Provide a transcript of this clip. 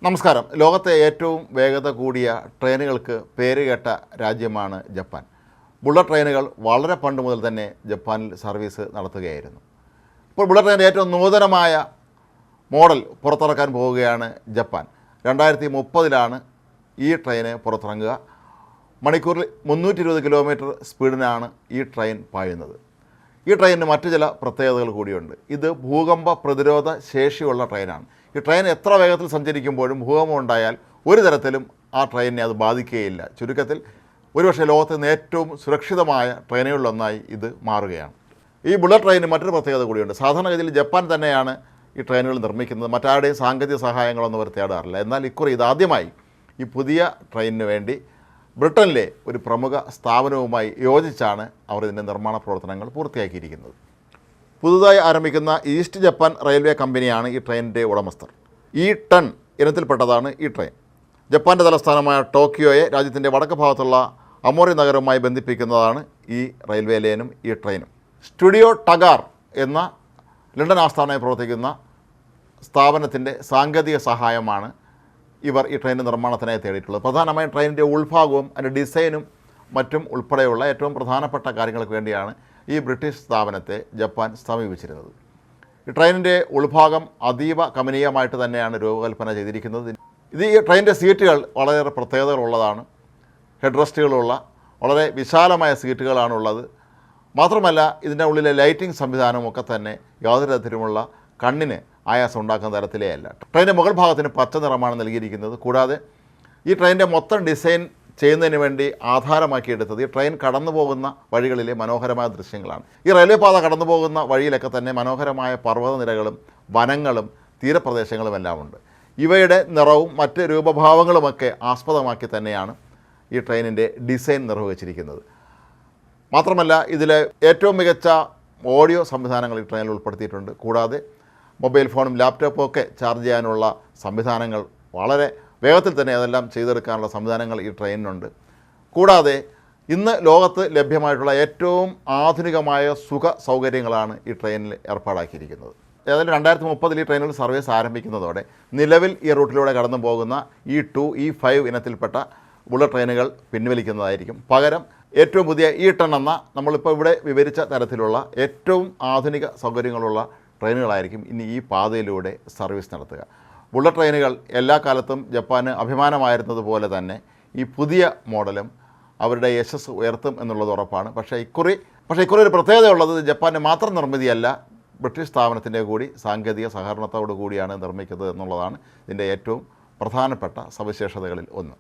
നമസ്കാരം. ലോകത്തെ ഏറ്റവും വേഗത കൂടിയ ട്രെയിനുകൾക്ക് പേരുകേട്ട രാജ്യമാണ് ജപ്പാൻ. ബുള്ളറ്റ് ട്രെയിനുകൾ വളരെ പണ്ട് മുതൽ തന്നെ ജപ്പാനിൽ സർവീസ് നടത്തുകയായിരുന്നു. ഇപ്പോൾ ബുള്ളറ്റ് ട്രെയിനിൻ്റെ ഏറ്റവും നൂതനമായ മോഡൽ പുറത്തിറക്കാൻ പോവുകയാണ് ജപ്പാൻ. 2030 ഈ ട്രെയിന് പുറത്തിറങ്ങുക. മണിക്കൂറിൽ 320 കിലോമീറ്റർ സ്പീഡിനാണ് ഈ ട്രെയിൻ പായുന്നത്. ഈ ട്രെയിനിന് മറ്റു ചില പ്രത്യേകതകൾ കൂടിയുണ്ട്. ഇത് ഭൂകമ്പ പ്രതിരോധ ശേഷിയുള്ള ട്രെയിനാണ്. ഈ ട്രെയിൻ എത്ര വേഗത്തിൽ സഞ്ചരിക്കുമ്പോഴും ഭൂകമ്പം ഉണ്ടായാൽ ഒരു തരത്തിലും ആ ട്രെയിനിനെ അത് ബാധിക്കുകയില്ല. ചുരുക്കത്തിൽ ഒരുപക്ഷെ ലോകത്ത് നിന്ന് ഏറ്റവും സുരക്ഷിതമായ ട്രെയിനുകളിലൊന്നായി ഇത് മാറുകയാണ്. ഈ ബുള്ളറ്റ് ട്രെയിനിന് മറ്റൊരു പ്രത്യേകത കൂടിയുണ്ട്. സാധാരണഗതിയിൽ ജപ്പാൻ തന്നെയാണ് ഈ ട്രെയിനുകൾ നിർമ്മിക്കുന്നത്. മറ്റാരുടെയും സാങ്കേതിക സഹായങ്ങളൊന്നും അവർ തേടാറില്ല. എന്നാൽ ഇക്കുറി ഇതാദ്യമായി ഈ പുതിയ ട്രെയിനിന് വേണ്ടി ബ്രിട്ടനിലെ ഒരു പ്രമുഖ സ്ഥാപനവുമായി യോജിച്ചാണ് അവർ ഇതിൻ്റെ നിർമ്മാണ പ്രവർത്തനങ്ങൾ പൂർത്തിയാക്കിയിരിക്കുന്നത്. പുതുതായി ആരംഭിക്കുന്ന ഈസ്റ്റ് ജപ്പാൻ റെയിൽവേ കമ്പനിയാണ് ഈ ട്രെയിനിൻ്റെ ഉടമസ്ഥർ. E10 ഇനത്തിൽപ്പെട്ടതാണ് ഈ ട്രെയിൻ. ജപ്പാൻ്റെ തലസ്ഥാനമായ ടോക്കിയോയെ രാജ്യത്തിൻ്റെ വടക്ക് ഭാഗത്തുള്ള അമോറി നഗരവുമായി ബന്ധിപ്പിക്കുന്നതാണ് ഈ റെയിൽവേ ലൈനും ഈ ട്രെയിനും. സ്റ്റുഡിയോ ടഗാർ എന്ന ലണ്ടൻ ആസ്ഥാനമായി പ്രവർത്തിക്കുന്ന സ്ഥാപനത്തിൻ്റെ സാങ്കേതിക സഹായമാണ് ഇവർ ഈ ട്രെയിനിൻ്റെ നിർമ്മാണത്തിനായി തേടിയിട്ടുള്ളത്. പ്രധാനമായും ട്രെയിനിൻ്റെ ഉൾഭാഗവും അതിൻ്റെ ഡിസൈനും മറ്റും ഉൾപ്പെടെയുള്ള ഏറ്റവും പ്രധാനപ്പെട്ട കാര്യങ്ങൾക്ക് വേണ്ടിയാണ് ഈ ബ്രിട്ടീഷ് സ്ഥാപനത്തെ ജപ്പാൻ സമീപിച്ചിരുന്നത്. ഈ ട്രെയിനിൻ്റെ ഉൾഭാഗം അതീവ കമനീയമായിട്ട് തന്നെയാണ് രൂപകൽപ്പന ചെയ്തിരിക്കുന്നത്. ഈ ട്രെയിനിൻ്റെ സീറ്റുകൾ വളരെയേറെ പ്രത്യേകതകളുള്ളതാണ്. ഹെഡ് റെസ്റ്റുകളുള്ള വളരെ വിശാലമായ സീറ്റുകളാണുള്ളത്. മാത്രമല്ല ഇതിൻ്റെ ഉള്ളിലെ ലൈറ്റിംഗ് സംവിധാനമൊക്കെ തന്നെ യാതൊരു തരത്തിലുമുള്ള കണ്ണിന് ആയാസം ഉണ്ടാക്കുന്ന തരത്തിലേ അല്ല. ട്രെയിനിൻ്റെ മുകൾ ഭാഗത്തിന് പച്ച നിറമാണ് നൽകിയിരിക്കുന്നത്. കൂടാതെ ഈ ട്രെയിനിൻ്റെ മൊത്തം ഡിസൈൻ ചെയ്യുന്നതിന് വേണ്ടി ആധാരമാക്കിയെടുത്തത് ഈ ട്രെയിൻ കടന്നു പോകുന്ന വഴികളിലെ മനോഹരമായ ദൃശ്യങ്ങളാണ്. ഈ റെയിൽവേ പാത കടന്നു പോകുന്ന വഴിയിലൊക്കെ തന്നെ മനോഹരമായ പർവ്വതനിരകളും വനങ്ങളും തീരപ്രദേശങ്ങളും എല്ലാം ഉണ്ട്. ഇവയുടെ നിറവും മറ്റ് രൂപഭാവങ്ങളുമൊക്കെ ആസ്പദമാക്കി തന്നെയാണ് ഈ ട്രെയിനിൻ്റെ ഡിസൈൻ നിർവഹിച്ചിരിക്കുന്നത്. മാത്രമല്ല ഇതിലെ ഏറ്റവും മികച്ച ഓഡിയോ സംവിധാനങ്ങൾ ഈ ട്രെയിനിൽ ഉൾപ്പെടുത്തിയിട്ടുണ്ട്. കൂടാതെ മൊബൈൽ ഫോണും ലാപ്ടോപ്പും ഒക്കെ ചാർജ് ചെയ്യാനുള്ള സംവിധാനങ്ങൾ വളരെ വേഗത്തിൽ തന്നെ അതെല്ലാം ചെയ്തെടുക്കാനുള്ള സംവിധാനങ്ങൾ ഈ ട്രെയിനിനുണ്ട്. കൂടാതെ ഇന്ന് ലോകത്ത് ലഭ്യമായിട്ടുള്ള ഏറ്റവും ആധുനികമായ സുഖ സൗകര്യങ്ങളാണ് ഈ ട്രെയിനിൽ ഏർപ്പാടാക്കിയിരിക്കുന്നത്. ഏതായാലും 2030 ഈ ട്രെയിനുകൾ സർവീസ് ആരംഭിക്കുന്നതോടെ നിലവിൽ ഈ റൂട്ടിലൂടെ കടന്നു പോകുന്ന E2, E5 ഇനത്തിൽപ്പെട്ട ബുള്ളറ്റ് ട്രെയിനുകൾ പിൻവലിക്കുന്നതായിരിക്കും. പകരം ഏറ്റവും പുതിയ E10 എന്ന നമ്മളിപ്പോൾ ഇവിടെ വിവരിച്ച തരത്തിലുള്ള ഏറ്റവും ആധുനിക സൗകര്യങ്ങളുള്ള ട്രെയിനുകളായിരിക്കും ഇനി ഈ പാതയിലൂടെ സർവീസ് നടത്തുക. ബുള്ളറ്റ് ട്രെയിനുകൾ എല്ലാ കാലത്തും ജപ്പാന് അഭിമാനമായിരുന്നതുപോലെ തന്നെ ഈ പുതിയ മോഡലും അവരുടെ യശസ് ഉയർത്തും എന്നുള്ളത് ഉറപ്പാണ്. പക്ഷേ ഇക്കുറി ഒരു പ്രത്യേകതയുള്ളത് ജപ്പാൻ്റെ മാത്രം നിർമ്മിതിയല്ല, ബ്രിട്ടീഷ് സ്ഥാപനത്തിൻ്റെ കൂടി സാങ്കേതിക സഹകരണത്തോടു കൂടിയാണ് നിർമ്മിക്കുന്നത് എന്നുള്ളതാണ് ഇതിൻ്റെ ഏറ്റവും പ്രധാനപ്പെട്ട സവിശേഷതകളിൽ ഒന്ന്.